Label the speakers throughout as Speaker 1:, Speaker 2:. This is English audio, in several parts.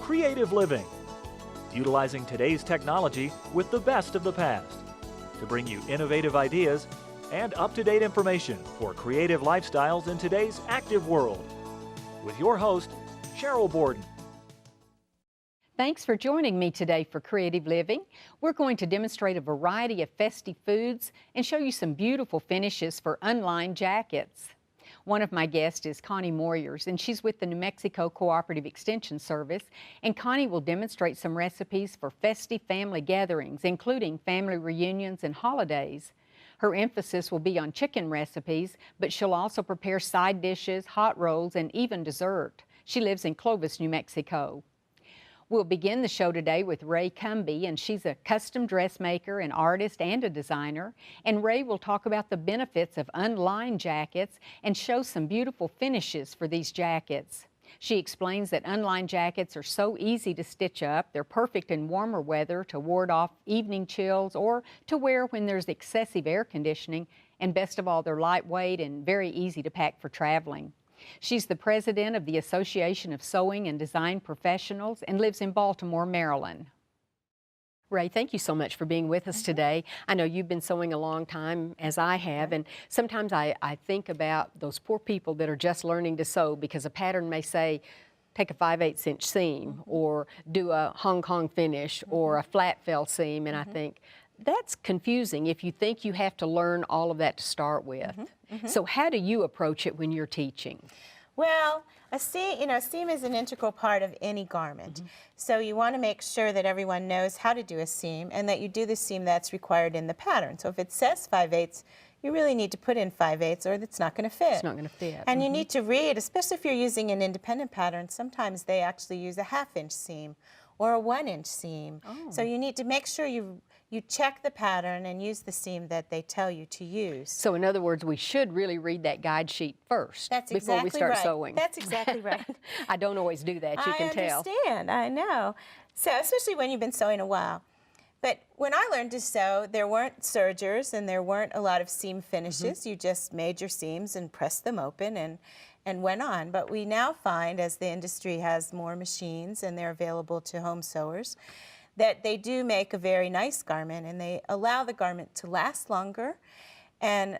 Speaker 1: creative living, utilizing today's technology with the best of the past to bring you innovative ideas and up-to-date information for creative lifestyles in today's active world. With your host, Sheryl Borden.
Speaker 2: Thanks for joining me today for Creative Living. We're going to demonstrate a variety of festive foods and show you some beautiful finishes for unlined jackets. One of my guests is Connie Moyers, and she's with the New Mexico Cooperative Extension Service, and Connie will demonstrate some recipes for festive family gatherings, including family reunions and holidays. Her emphasis will be on chicken recipes, but she'll also prepare side dishes, hot rolls, and even dessert. She lives in Clovis, New Mexico. We'll begin the show today with Ray Cumbie, and she's a custom dressmaker, an artist, and a designer. And Ray will talk about the benefits of unlined jackets and show some beautiful finishes for these jackets. She explains that unlined jackets are so easy to stitch up. They're perfect in warmer weather to ward off evening chills or to wear when there's excessive air conditioning. And best of all, they're lightweight and very easy to pack for traveling. She's the president of the Association of Sewing and Design Professionals and lives in Baltimore, Maryland. Ray, thank you so much for being with us today. I know you've been sewing a long time, as I have, and sometimes I think about those poor people that are just learning to sew because a pattern may say, take a 5/8 inch seam or do a Hong Kong finish or a flat fell seam, and I think, that's confusing if you think you have to learn all of that to start with. So how do you approach it when you're teaching?
Speaker 3: Well, a seam is an integral part of any garment. So you want to make sure that everyone knows how to do a seam and that you do the seam that's required in the pattern. So if it says 5/8, you really need to put in 5/8 or it's not going to fit.
Speaker 2: It's not going to fit.
Speaker 3: And you need to read, especially if you're using an independent pattern, sometimes they actually use a 1/2 inch seam or a 1 inch seam. So you need to make sure you check the pattern and use the seam that they tell you to use.
Speaker 2: So in other words, we should really read that guide sheet first before we start sewing.
Speaker 3: That's exactly right.
Speaker 2: I don't always do that, you can tell.
Speaker 3: I understand, I know. So especially when you've been sewing a while. But when I learned to sew, there weren't sergers and there weren't a lot of seam finishes. You just made your seams and pressed them open and went on. But we now find, as the industry has more machines and they're available to home sewers, that they do make a very nice garment and they allow the garment to last longer and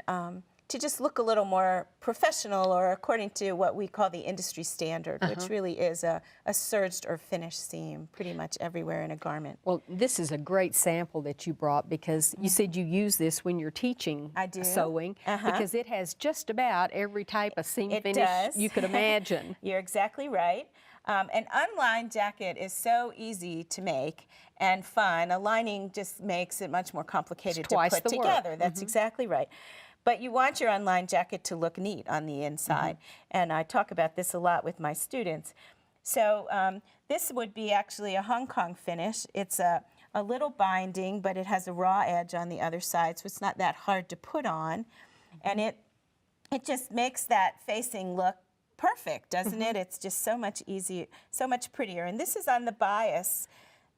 Speaker 3: to just look a little more professional or according to what we call the industry standard, which really is a serged or finished seam pretty much everywhere in a garment.
Speaker 2: Well, this is a great sample that you brought because you said you use this when you're teaching sewing because it has just about every type of seam finish you could imagine.
Speaker 3: You're exactly right. An unlined jacket is so easy to make and fun. A lining just makes it much more complicated to put together. That's exactly right. But you want your unlined jacket to look neat on the inside. And I talk about this a lot with my students. So this would be actually a Hong Kong finish. It's a little binding, but it has a raw edge on the other side, so it's not that hard to put on. And it just makes that facing look perfect, doesn't it? It's just so much easier, so much prettier. And this is on the bias,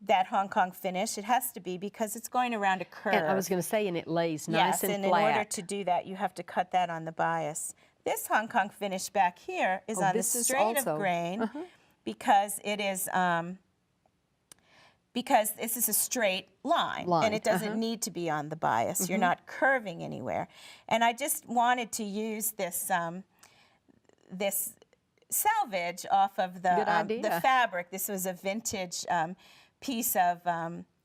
Speaker 3: that Hong Kong finish. It has to be because it's going around a curve.
Speaker 2: And I was going to say, and it lays nice and flat.
Speaker 3: And in order to do that, you have to cut that on the bias. This Hong Kong finish back here is on the straight of grain because it is because this is a straight line. And it doesn't need to be on the bias. You're not curving anywhere. And I just wanted to use this this salvage off of the fabric. This was a vintage piece of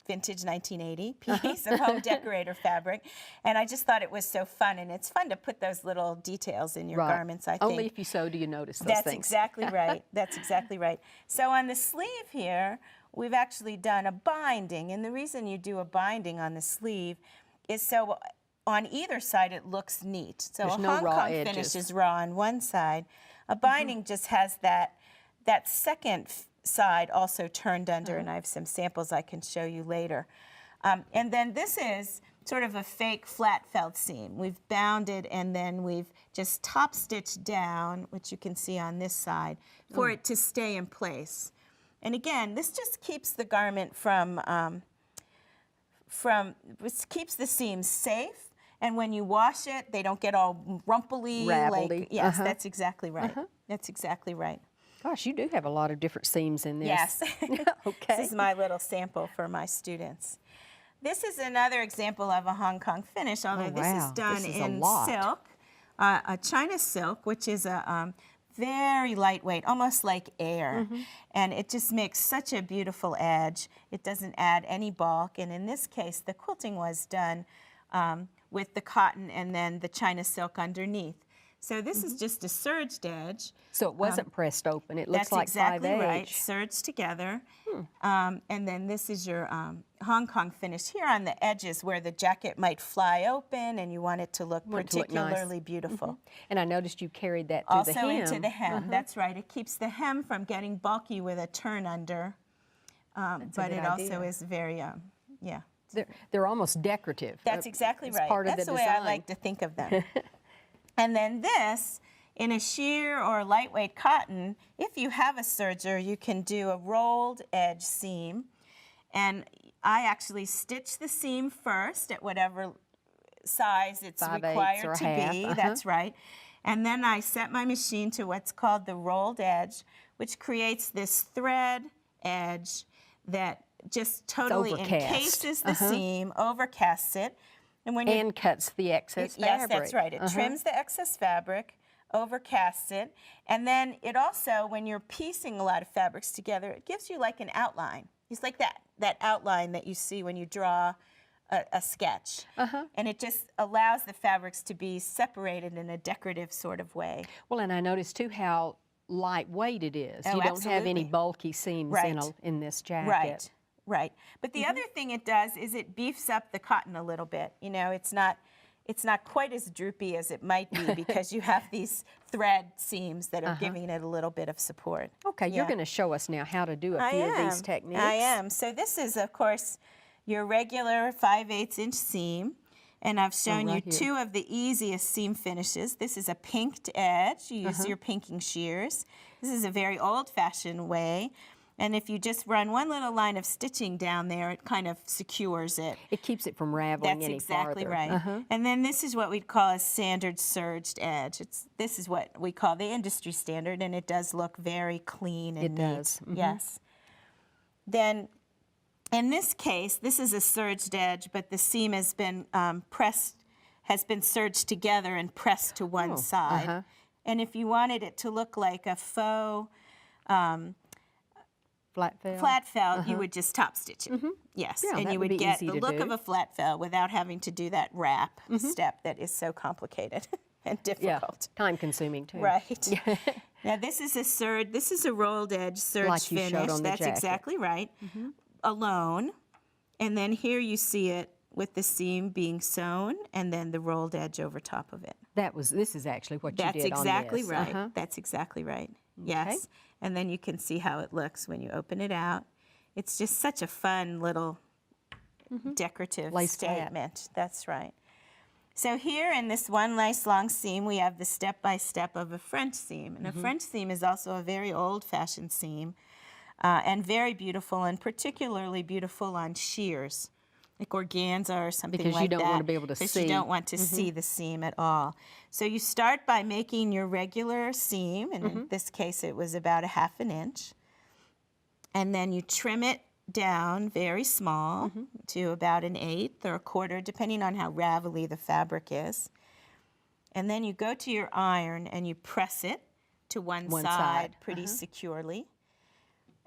Speaker 3: vintage 1980 piece of home decorator fabric, and I just thought it was so fun, and it's fun to put those little details in your garments, I think.
Speaker 2: Only if you sew do you notice those things.
Speaker 3: That's exactly right. That's exactly right. So on the sleeve here, we've actually done a binding, and the reason you do a binding on the sleeve is so on either side it looks neat. So
Speaker 2: there's
Speaker 3: a
Speaker 2: no
Speaker 3: Hong Kong finish is raw on one side. A binding just has that second side also turned under, and I have some samples I can show you later. And then this is sort of a fake flat felt seam. We've bounded and then we've just top stitched down, which you can see on this side, for it to stay in place. And again, this just keeps the garment keeps the seams safe, and when you wash it, they don't get all rumply.
Speaker 2: Ravelly.
Speaker 3: Yes, that's exactly right. That's exactly right.
Speaker 2: Gosh, you do have a lot of different seams in this.
Speaker 3: Yes.
Speaker 2: Okay.
Speaker 3: This is my little sample for my students. This is another example of a Hong Kong finish, although this is done in silk, a China silk, which is a very lightweight, almost like air. And it just makes such a beautiful edge. It doesn't add any bulk. And in this case, the quilting was done with the cotton and then the China silk underneath. So this is just a serged edge.
Speaker 2: So it wasn't pressed open. It looks like 5H.
Speaker 3: That's exactly right, serged together. And then this is your Hong Kong finish here on the edges where the jacket might fly open and you want it to look particularly beautiful.
Speaker 2: And I noticed you carried that through the hem.
Speaker 3: Also into the hem, that's right. It keeps the hem from getting bulky with a turn under. But it also is very, yeah.
Speaker 2: They're almost decorative.
Speaker 3: That's exactly right.
Speaker 2: Part of
Speaker 3: that's
Speaker 2: the
Speaker 3: way
Speaker 2: design.
Speaker 3: I like to think of them. And then this, in a sheer or lightweight cotton, if you have a serger, you can do a rolled edge seam. And I actually stitch the seam first at whatever size it's
Speaker 2: 5/8
Speaker 3: required
Speaker 2: or
Speaker 3: to
Speaker 2: half.
Speaker 3: be. That's right. And then I set my machine to what's called the rolled edge, which creates this thread edge that just totally encases the seam, overcasts it.
Speaker 2: And cuts the excess fabric.
Speaker 3: Yes, that's right. It trims the excess fabric, overcasts it, and then it also, when you're piecing a lot of fabrics together, it gives you like an outline. It's like that outline that you see when you draw a sketch. And it just allows the fabrics to be separated in a decorative sort of way.
Speaker 2: Well, and I noticed too how lightweight it is. You don't have any bulky seams in this jacket.
Speaker 3: Right. But the other thing it does is it beefs up the cotton a little bit. You know, it's not quite as droopy as it might be because you have these thread seams that are giving it a little bit of support.
Speaker 2: Okay, you're going to show us now how to do a few of these techniques.
Speaker 3: I am. So this is, of course, your regular 5/8 inch seam. And I've shown you two of the easiest seam finishes. This is a pinked edge. You use your pinking shears. This is a very old-fashioned way. And if you just run one little line of stitching down there, it kind of secures it.
Speaker 2: It keeps it from raveling any farther.
Speaker 3: That's exactly right. And then this is what we'd call a standard serged edge. This is what we call the industry standard, and it does look very clean and neat. It does. Yes. Then, in this case, this is a serged edge, but the seam has been serged together and pressed to one side. And if you wanted it to look like a faux flat felt, you would just top stitch it. Yes,
Speaker 2: Yeah,
Speaker 3: and you would get the look of a flat felt without having to do that wrap step that is so complicated and difficult.
Speaker 2: Yeah, time consuming too.
Speaker 3: Right. Now this is a rolled edge serge
Speaker 2: like you
Speaker 3: finish.
Speaker 2: showed on the
Speaker 3: That's
Speaker 2: jacket.
Speaker 3: exactly right. Alone, and then here you see it with the seam being sewn and then the rolled edge over top of it.
Speaker 2: This is actually what you did on this.
Speaker 3: That's exactly right. That's exactly right. Yes. And then you can see how it looks when you open it out. It's just such a fun little decorative statement. That's right. So here in this one nice long seam, we have the step-by-step of a French seam. And a French seam is also a very old-fashioned seam and very beautiful, and particularly beautiful on shears, like organza or something like that.
Speaker 2: Because you don't want to be able to see.
Speaker 3: Because you don't want to see the seam at all. So you start by making your regular seam, and in this case it was about 1/2 inch. And then you trim it down very small to about 1/8 or 1/4, depending on how ravelly the fabric is. And then you go to your iron and you press it to one side pretty securely.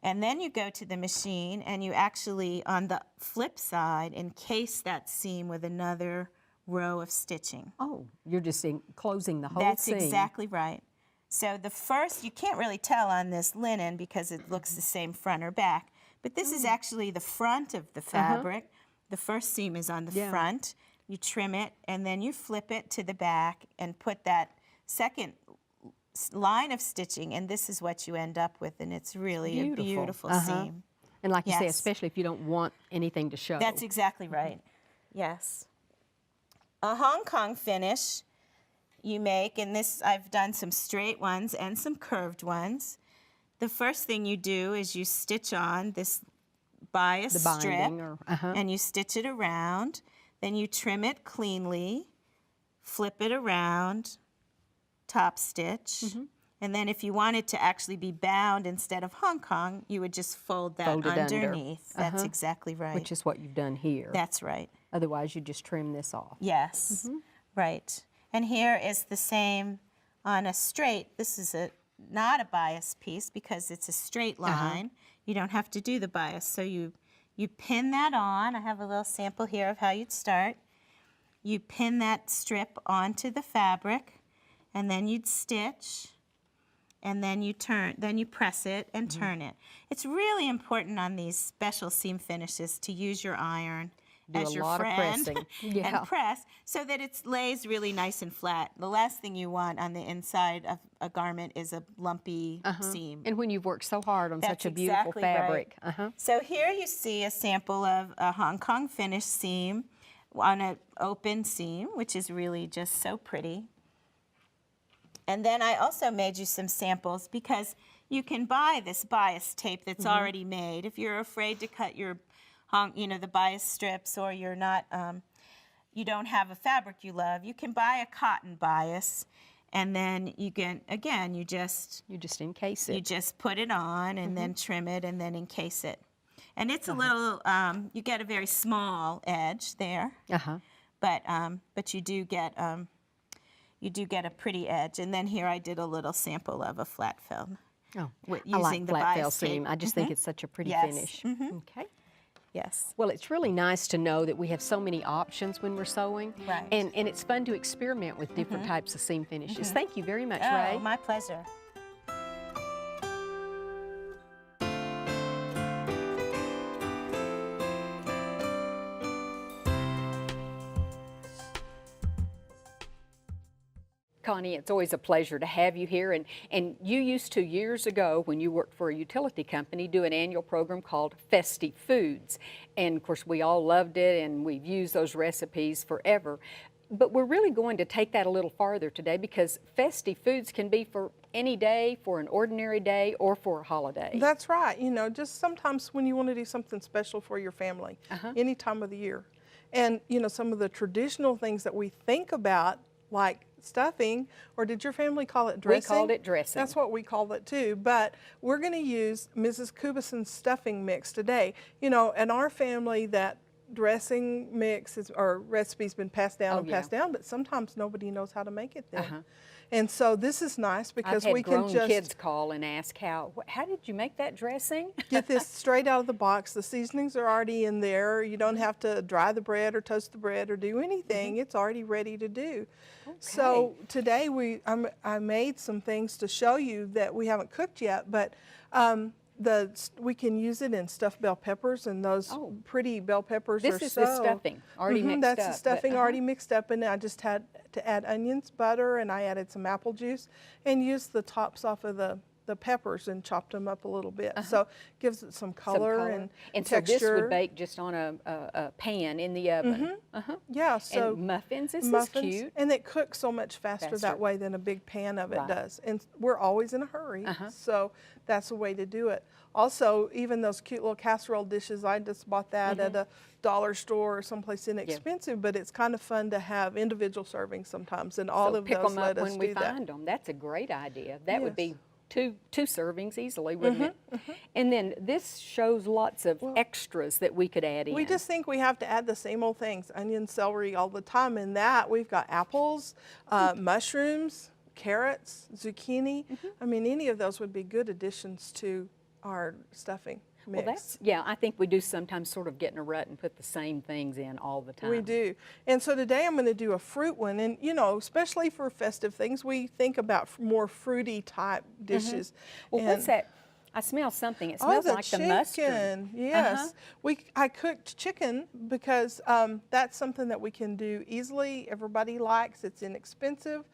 Speaker 3: And then you go to the machine and you actually, on the flip side, encase that seam with another row of stitching.
Speaker 2: Oh, you're just closing the whole seam.
Speaker 3: That's exactly right. So the first, you can't really tell on this linen because it looks the same front or back, but this is actually the front of the fabric. The first seam is on the front. You trim it and then you flip it to the back and put that second line of stitching, and this is what you end up with, and it's really a beautiful seam.
Speaker 2: And like you say, especially if you don't want anything to show.
Speaker 3: That's exactly right. Yes. A Hong Kong finish you make, and this I've done some straight ones and some curved ones. The first thing you do is you stitch on this bias strip, and you stitch it around. Then you trim it cleanly, flip it around, top stitch, And then if you wanted to actually be bound instead of Hong Kong, you would just fold that underneath. That's exactly right.
Speaker 2: Which is what you've done here.
Speaker 3: That's right.
Speaker 2: Otherwise, you just trim this off.
Speaker 3: Yes, right. And here is the same on a straight. This is not a bias piece because it's a straight line. You don't have to do the bias. So you pin that on. I have a little sample here of how you'd start. You pin that strip onto the fabric, and then you'd stitch, and then you press it and turn it. It's really important on these special seam finishes to use your iron as your friend and press so that it lays really nice and flat. The last thing you want on the inside of a garment is a lumpy seam.
Speaker 2: And when you've worked so hard on such a beautiful fabric.
Speaker 3: Right. So here you see a sample of a Hong Kong finish seam on an open seam, which is really just so pretty. And then I also made you some samples because you can buy this bias tape that's already made. If you're afraid to cut your, the bias strips, or you're not, you don't have a fabric you love, you can buy a cotton bias, and then you can, again, you just
Speaker 2: encase it.
Speaker 3: You just put it on and then trim it and then encase it. And it's a little, you get a very small edge there, but you do get a pretty edge. And then here I did a little sample of a flat film.
Speaker 2: Oh,
Speaker 3: using
Speaker 2: I like
Speaker 3: the
Speaker 2: flat
Speaker 3: bias
Speaker 2: fell
Speaker 3: tape.
Speaker 2: seam. I just think it's such a pretty finish. Okay.
Speaker 3: Yes.
Speaker 2: Well, it's really nice to know that we have so many options when we're sewing.
Speaker 3: Right.
Speaker 2: And it's fun to experiment with different types of seam finishes. Thank you very much, Ray.
Speaker 3: Oh, my pleasure.
Speaker 2: Connie, it's always a pleasure to have you here. And you used to, years ago, when you worked for a utility company, do an annual program called Festive Foods. And of course, we all loved it, and we've used those recipes forever. But we're really going to take that a little farther today, because festive foods can be for any day, for an ordinary day, or for a holiday.
Speaker 4: That's right. You know, just sometimes when you want to do something special for your family, any time of the year. And, you know, some of the traditional things that we think about, like stuffing, or did your family call it dressing?
Speaker 2: We called it dressing.
Speaker 4: That's what we called it too, but we're going to use Mrs. Kubison's stuffing mix today. You know, in our family, that dressing mix or recipe's been passed down and passed down, but sometimes nobody knows how to make it then. And so this is nice because we can just
Speaker 2: kids call and ask how did you make that dressing?
Speaker 4: Get this straight out of the box. The seasonings are already in there. You don't have to dry the bread or toast the bread or do anything. It's already ready to do. Okay. So today I made some things to show you that we haven't cooked yet, but we can use it in stuffed bell peppers, and those pretty bell peppers
Speaker 2: This is the stuffing already mixed up.
Speaker 4: That's the stuffing already mixed up, and I just had to add onions, butter, and I added some apple juice and used the tops off of the peppers and chopped them up a little bit. So it gives it some color and texture.
Speaker 2: So this would bake just on a pan in the oven.
Speaker 4: Yeah. So
Speaker 2: and muffins, this is cute.
Speaker 4: And it cooks so much faster that way than a big pan of it does. And we're always in a hurry, so that's the way to do it. Also, even those cute little casserole dishes, I just bought that at a dollar store or someplace inexpensive, but it's kind of fun to have individual servings sometimes, and all of those let us do that.
Speaker 2: Pick them up when we find them. That's a great idea. That would be two servings easily, wouldn't it? And then this shows lots of extras that we could add in.
Speaker 4: We just think we have to add the same old things, onion, celery all the time. In that, we've got apples, mushrooms, carrots, zucchini. I mean, any of those would be good additions to our stuffing mix.
Speaker 2: Well, I think we do sometimes sort of get in a rut and put the same things in all the time.
Speaker 4: We do. And so today I'm going to do a fruit one. And, you know, especially for festive things, we think about more fruity type dishes.
Speaker 2: Well, what's that? I smell something. It smells like the mustard.
Speaker 4: Yes. I cooked chicken because that's something that we can do easily. Everybody likes. It's inexpensive.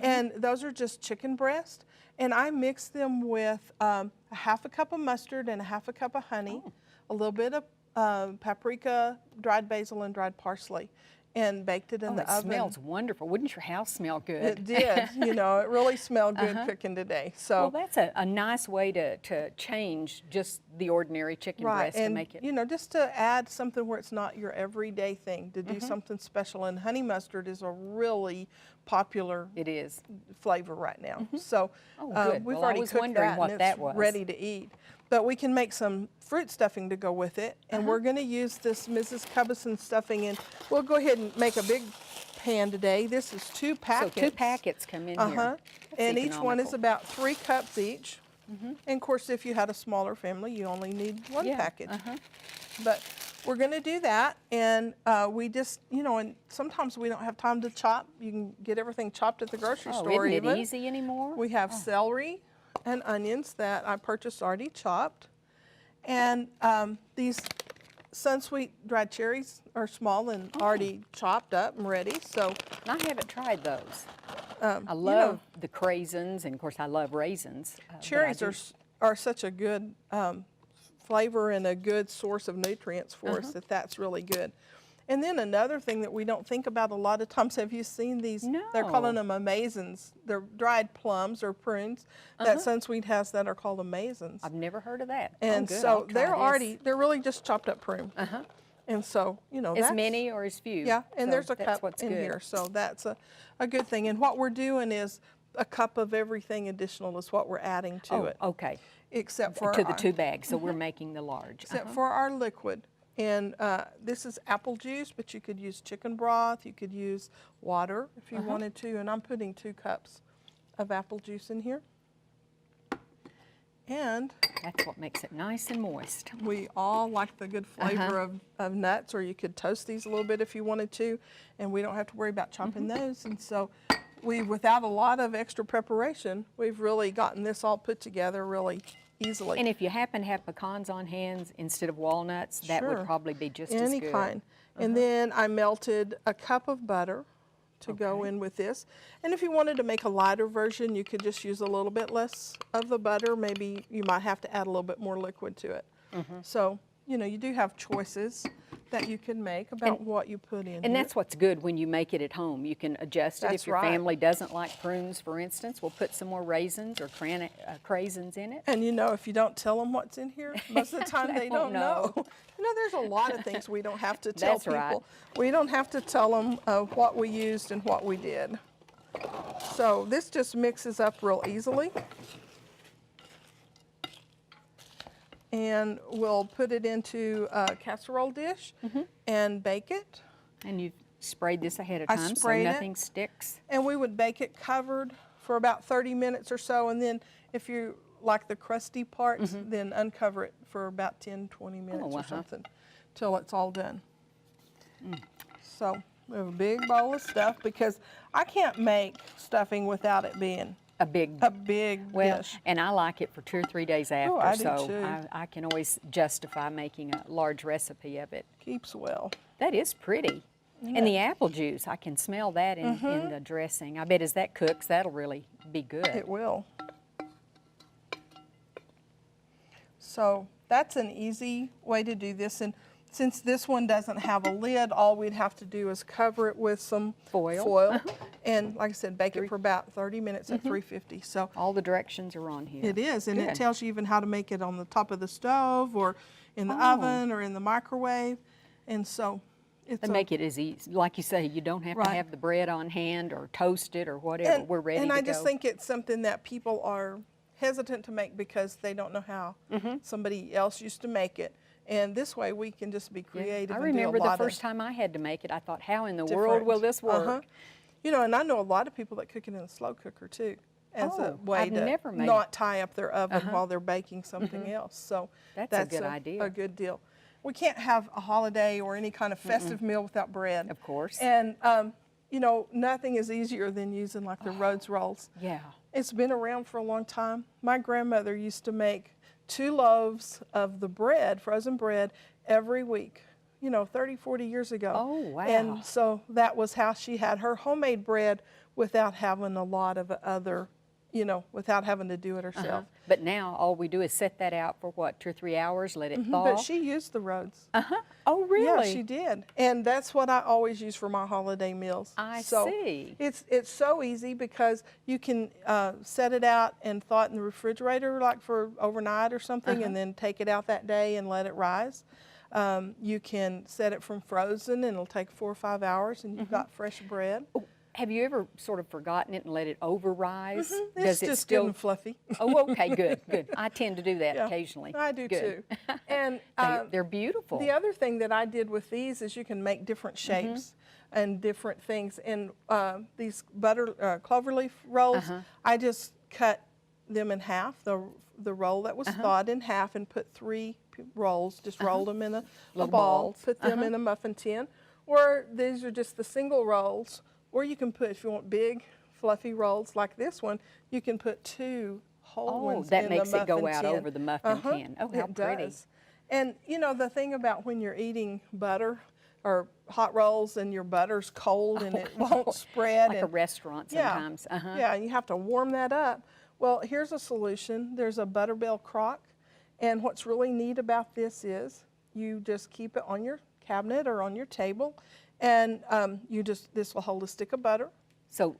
Speaker 4: And those are just chicken breast. And I mixed them with a half a cup of mustard and a half a cup of honey, a little bit of paprika, dried basil, and dried parsley, and baked it in the oven.
Speaker 2: It smells wonderful. Wouldn't your house smell good?
Speaker 4: It did. You know, it really smelled good cooking today. So,
Speaker 2: well, that's a nice way to change just the ordinary chicken breast to make it.
Speaker 4: You know, just to add something where it's not your everyday thing, to do something special. And honey mustard is a really popular
Speaker 2: It is.
Speaker 4: flavor right now. So
Speaker 2: Oh, good.
Speaker 4: we've
Speaker 2: Well, I
Speaker 4: already
Speaker 2: was
Speaker 4: cooked
Speaker 2: wondering
Speaker 4: that
Speaker 2: what
Speaker 4: and
Speaker 2: that
Speaker 4: it's
Speaker 2: was.
Speaker 4: ready to eat. But we can make some fruit stuffing to go with it, and we're going to use this Mrs. Cubison stuffing, and we'll go ahead and make a big pan today. This is 2 packets.
Speaker 2: So 2 packets come in here.
Speaker 4: And each one is about 3 cups each. And of course, if you had a smaller family, you only need 1 package. But we're going to do that, and we just, you know, and sometimes we don't have time to chop. You can get everything chopped at the grocery store.
Speaker 2: Isn't it easy anymore?
Speaker 4: We have celery and onions that I purchased already chopped. And these Sunsweet dried cherries are small and already chopped up and ready. So
Speaker 2: I haven't tried those. I love the craisins, and of course I love raisins.
Speaker 4: Cherries are such a good flavor and a good source of nutrients for us that's really good. And then another thing that we don't think about a lot of times, have you seen these?
Speaker 2: No.
Speaker 4: They're calling them amaisins. They're dried plums or prunes that Sunsweet has that are called amaisins.
Speaker 2: I've never heard of that.
Speaker 4: And
Speaker 2: good.
Speaker 4: so
Speaker 2: I'll try this.
Speaker 4: they're really just chopped up prune. And so, you know,
Speaker 2: As many or as few.
Speaker 4: Yeah, and
Speaker 2: So
Speaker 4: there's a
Speaker 2: that's
Speaker 4: cup
Speaker 2: what's
Speaker 4: in
Speaker 2: good.
Speaker 4: here, so that's a good thing. And what we're doing is a cup of everything additional is what we're adding to it.
Speaker 2: Okay.
Speaker 4: Except for
Speaker 2: To the 2 bags, so we're making the large.
Speaker 4: Except for our liquid. And this is apple juice, but you could use chicken broth, you could use water if you wanted to, and I'm putting 2 cups of apple juice in here. And
Speaker 2: That's what makes it nice and moist.
Speaker 4: we all like the good flavor of nuts, or you could toast these a little bit if you wanted to, and we don't have to worry about chopping those. And so without a lot of extra preparation, we've really gotten this all put together really easily.
Speaker 2: And if you happen to have pecans on hand instead of walnuts, that would probably be just as
Speaker 4: Any
Speaker 2: good.
Speaker 4: kind. And then I melted a cup of butter to go in with this. And if you wanted to make a lighter version, you could just use a little bit less of the butter. Maybe you might have to add a little bit more liquid to it. So, you know, you do have choices that you can make about what you put in.
Speaker 2: And that's what's good when you make it at home. You can adjust it.
Speaker 4: That's
Speaker 2: If your
Speaker 4: right.
Speaker 2: family doesn't like prunes, for instance, we'll put some more raisins or craisins in it.
Speaker 4: And you know, if you don't tell them what's in here, most of the time they don't
Speaker 2: won't
Speaker 4: know.
Speaker 2: know.
Speaker 4: You know, there's a lot of things we don't have to tell
Speaker 2: That's
Speaker 4: people.
Speaker 2: right.
Speaker 4: We don't have to tell them what we used and what we did. So this just mixes up real easily. And we'll put it into a casserole dish and bake it.
Speaker 2: And you've sprayed this ahead of
Speaker 4: I
Speaker 2: time so
Speaker 4: sprayed it.
Speaker 2: nothing sticks.
Speaker 4: And we would bake it covered for about 30 minutes or so. And then if you like the crusty parts, then uncover it for about 10, 20 minutes or something till it's all done. So we have a big bowl of stuff because I can't make stuffing without it being
Speaker 2: A big
Speaker 4: dish.
Speaker 2: And I like it for 2 or 3 days after,
Speaker 4: I do
Speaker 2: so
Speaker 4: too.
Speaker 2: I can always justify making a large recipe of it.
Speaker 4: Keeps well.
Speaker 2: That is pretty. And the apple juice, I can smell that in the dressing. I bet as that cooks, that'll really be good.
Speaker 4: It will. So that's an easy way to do this. And since this one doesn't have a lid, all we'd have to do is cover it with some
Speaker 2: Foil.
Speaker 4: And like I said, bake it for about 30 minutes at 350. So
Speaker 2: All the directions are on here.
Speaker 4: it is, and it
Speaker 2: Good.
Speaker 4: tells you even how to make it on the top of the stove or in the oven or in the microwave. And so it's
Speaker 2: And make it as easy. Like you say, you don't have to
Speaker 4: Right.
Speaker 2: have the bread on hand or toast it or whatever. We're ready
Speaker 4: and
Speaker 2: to
Speaker 4: I
Speaker 2: go.
Speaker 4: just think it's something that people are hesitant to make because they don't know how somebody else used to make it. And this way we can just be creative.
Speaker 2: I
Speaker 4: and do a
Speaker 2: remember the
Speaker 4: lot of
Speaker 2: first time I had to make it, I thought, how in the world
Speaker 4: different-
Speaker 2: will this work?
Speaker 4: You know, and I know a lot of people that cook it in a slow cooker too, as a
Speaker 2: Oh,
Speaker 4: way
Speaker 2: I've
Speaker 4: to
Speaker 2: never made-
Speaker 4: not tie up their oven while they're baking something else. So
Speaker 2: That's a good idea.
Speaker 4: A good deal. We can't have a holiday or any kind of festive meal without bread.
Speaker 2: Of course.
Speaker 4: And you know, nothing is easier than using like the Rhodes rolls.
Speaker 2: Yeah.
Speaker 4: It's been around for a long time. My grandmother used to make 2 loaves of the bread, frozen bread, every week, you know, 30, 40 years ago.
Speaker 2: Oh, wow.
Speaker 4: And so that was how she had her homemade bread without having a lot of other, you know, without having to do it herself.
Speaker 2: But now all we do is set that out for what, 2 or 3 hours, let it thaw?
Speaker 4: But she used the Rhodes.
Speaker 2: Oh, really?
Speaker 4: Yeah, she did. And that's what I always use for my holiday meals.
Speaker 2: I
Speaker 4: so
Speaker 2: see.
Speaker 4: It's so easy because you can set it out and thaw it in the refrigerator like for overnight or something and then take it out that day and let it rise. You can set it from frozen and it'll take 4 or 5 hours and you've got fresh bread.
Speaker 2: Have you ever sort of forgotten it and let it over-rise?
Speaker 4: Mm-hmm.
Speaker 2: Does it
Speaker 4: just
Speaker 2: still
Speaker 4: good and fluffy.
Speaker 2: Oh, okay, good, good. I tend to do that occasionally.
Speaker 4: I do
Speaker 2: good.
Speaker 4: too. And
Speaker 2: They're beautiful.
Speaker 4: The other thing that I did with these is you can make different shapes and different things. And these cloverleaf rolls, I just cut them in half, the roll that was thawed in half, and put 3 rolls, just rolled them in a ball,
Speaker 2: balls.
Speaker 4: put them in a muffin tin. Or these are just the single rolls. Or you can put, if you want big, fluffy rolls like this one, you can put 2 whole ones in the muffin tin.
Speaker 2: That makes it go out over the muffin tin. Oh, how
Speaker 4: it
Speaker 2: pretty.
Speaker 4: Does. And you know, the thing about when you're eating butter or hot rolls and your butter's cold and it won't spread.
Speaker 2: Like a restaurant sometimes.
Speaker 4: Yeah, you have to warm that up. Well, here's a solution. There's a Butterbell crock. And what's really neat about this is you just keep it on your cabinet or on your table, and this will hold a stick of butter.
Speaker 2: So,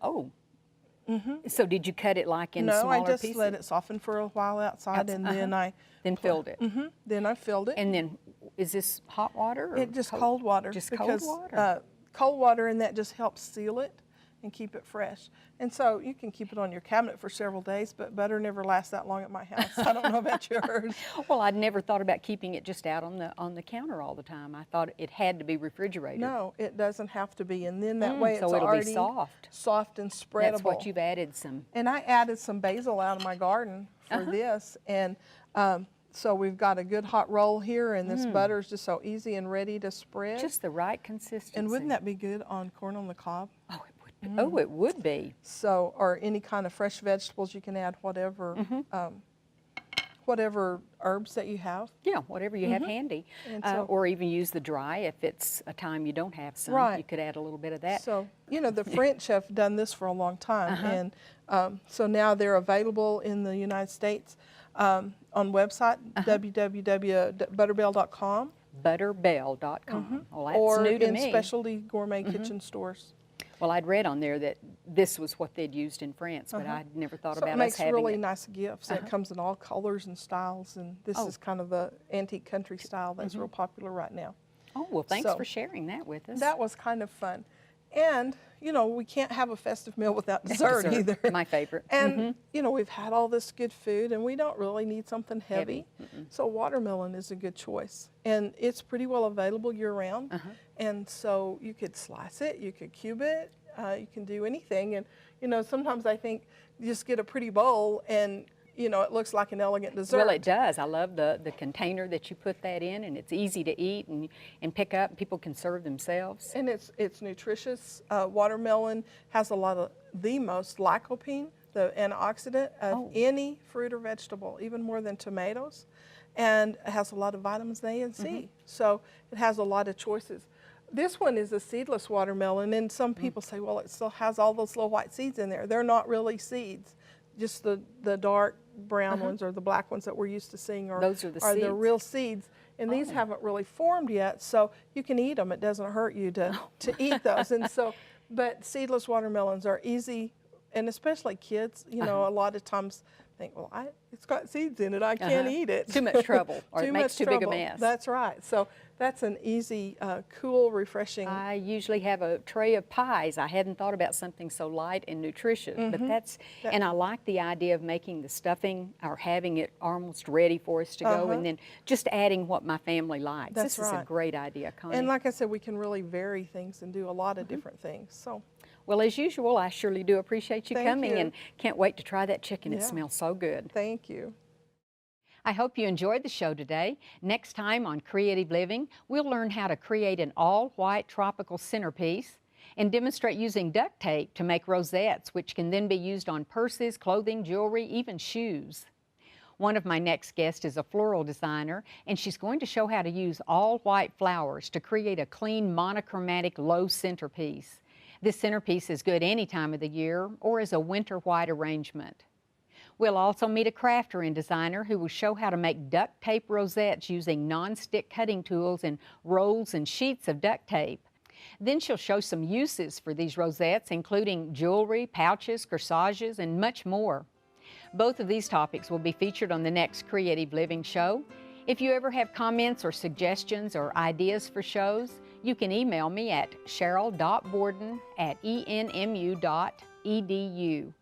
Speaker 2: so did you cut it like in smaller pieces? No,
Speaker 4: I just let it soften for a while outside, and then I
Speaker 2: filled it.
Speaker 4: Then I filled it.
Speaker 2: And then, is this hot water? Or
Speaker 4: just cold water.
Speaker 2: Just
Speaker 4: because,
Speaker 2: cold water.
Speaker 4: Cold water, and that just helps seal it and keep it fresh. And so you can keep it on your cabinet for several days, but butter never lasts that long at my house. I don't know about yours.
Speaker 2: Well, I'd never thought about keeping it just out on the counter all the time. I thought it had to be refrigerated.
Speaker 4: No, it doesn't have to be. And then that way it's
Speaker 2: so it'll
Speaker 4: already
Speaker 2: be soft.
Speaker 4: Soft and spreadable.
Speaker 2: That's what you've added some.
Speaker 4: And I added some basil out of my garden for this. And so we've got a good hot roll here, and this butter is just so easy and ready to spread.
Speaker 2: Just the right consistency.
Speaker 4: And wouldn't that be good on corn on the cob?
Speaker 2: Oh, it would be. Oh, it would be.
Speaker 4: So, or any kind of fresh vegetables, you can add whatever whatever herbs that you have.
Speaker 2: Yeah, whatever you have handy. Or even use the dry if it's a time you don't have some.
Speaker 4: Right.
Speaker 2: You could add a little bit of that.
Speaker 4: So, you know, the French have done this for a long time. And so now they're available in the United States on website, www.butterbell.com.
Speaker 2: Butterbell.com. Well, that's
Speaker 4: or
Speaker 2: new to
Speaker 4: in
Speaker 2: me.
Speaker 4: specialty gourmet kitchen stores.
Speaker 2: Well, I'd read on there that this was what they'd used in France, but I'd never thought about us having
Speaker 4: it makes really
Speaker 2: it.
Speaker 4: nice gifts. It comes in all colors and styles, and this is kind of the antique country style that's real popular right now.
Speaker 2: Oh, well, thanks for sharing that with us.
Speaker 4: That was kind of fun. And, you know, we can't have a festive meal without dessert either.
Speaker 2: My favorite.
Speaker 4: And, you know, we've had all this good food, and we don't really need something heavy. So watermelon is a good choice. And it's pretty well available year-round. And so you could slice it, you could cube it, you can do anything. And, you know, sometimes I think you just get a pretty bowl and, you know, it looks like an elegant dessert.
Speaker 2: Well, it does. I love the container that you put that in, and it's easy to eat and pick up, and people can serve themselves.
Speaker 4: And it's nutritious. Watermelon has a lot of the most lycopene, the antioxidant of any fruit or vegetable, even more than tomatoes. And it has a lot of vitamins A and C. So it has a lot of choices. This one is a seedless watermelon, and some people say, well, it still has all those little white seeds in there. They're not really seeds. Just the dark brown ones or the black ones that we're used to seeing are the real seeds. And these haven't really formed yet, so you can eat them. It doesn't hurt you to eat those. And so, but seedless watermelons are easy, and especially kids, you know, a lot of times think, well, it's got seeds in it, I can't eat it.
Speaker 2: Too much trouble, or it makes too big a mess.
Speaker 4: That's right. So that's an easy, cool, refreshing.
Speaker 2: I usually have a tray of pies. I hadn't thought about something so light and nutritious, but and I like the idea of making the stuffing or having it almost ready for us to go, and then just adding what my family likes. This is a great idea, Connie.
Speaker 4: And like I said, we can really vary things and do a lot of different things. So.
Speaker 2: Well, as usual, I surely do appreciate you coming, and can't wait to try that chicken. It smells so good.
Speaker 4: Thank you.
Speaker 2: I hope you enjoyed the show today. Next time on Creative Living, we'll learn how to create an all-white tropical centerpiece and demonstrate using duct tape to make rosettes, which can then be used on purses, clothing, jewelry, even shoes. One of my next guests is a floral designer, and she's going to show how to use all-white flowers to create a clean, monochromatic, low centerpiece. This centerpiece is good any time of the year or as a winter white arrangement. We'll also meet a crafter and designer who will show how to make duct tape rosettes using non-stick cutting tools and rolls and sheets of duct tape. Then she'll show some uses for these rosettes, including jewelry, pouches, corsages, and much more. Both of these topics will be featured on the next Creative Living show. If you ever have comments or suggestions or ideas for shows, You can email me at cheryl.borden@enmu.edu.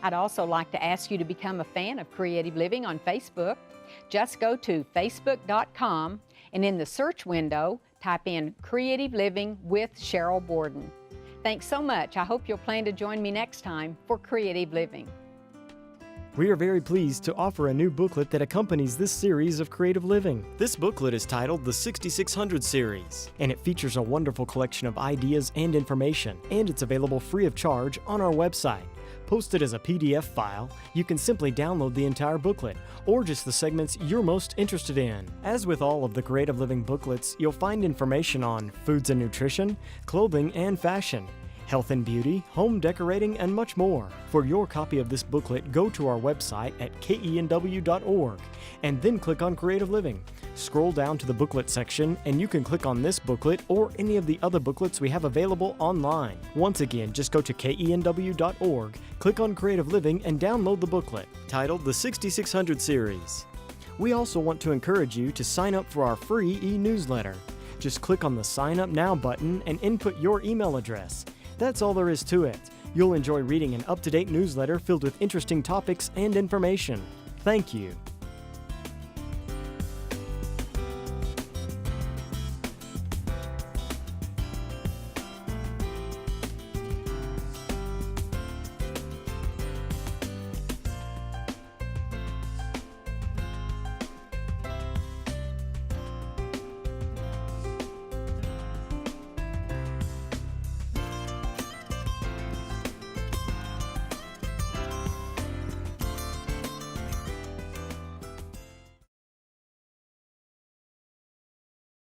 Speaker 2: I'd also like to ask you to become a fan of Creative Living on Facebook. Just go to facebook.com and in the search window, type in Creative Living with Sheryl Borden. Thanks so much. I hope you'll plan to join me next time for Creative Living.
Speaker 5: We are very pleased to offer a new booklet that accompanies this series of Creative Living. This booklet is titled the 6600 Series, and it features a wonderful collection of ideas and information, and it's available free of charge on our website. Posted as a PDF file, you can simply download the entire booklet, or just the segments you're most interested in. As with all of the Creative Living booklets, you'll find information on foods and nutrition, clothing and fashion, health and beauty, home decorating, and much more. For your copy of this booklet, go to our website at KENW.org and then click on Creative Living. Scroll down to the booklet section and you can click on this booklet or any of the other booklets we have available online. Once again, just go to KENW.org, click on Creative Living, and download the booklet titled the 6600 Series. We also want to encourage you to sign up for our free e-newsletter. Just click on the Sign Up Now button and input your email address. That's all there is to it. You'll enjoy reading an up-to-date newsletter filled with interesting topics and information. Thank you.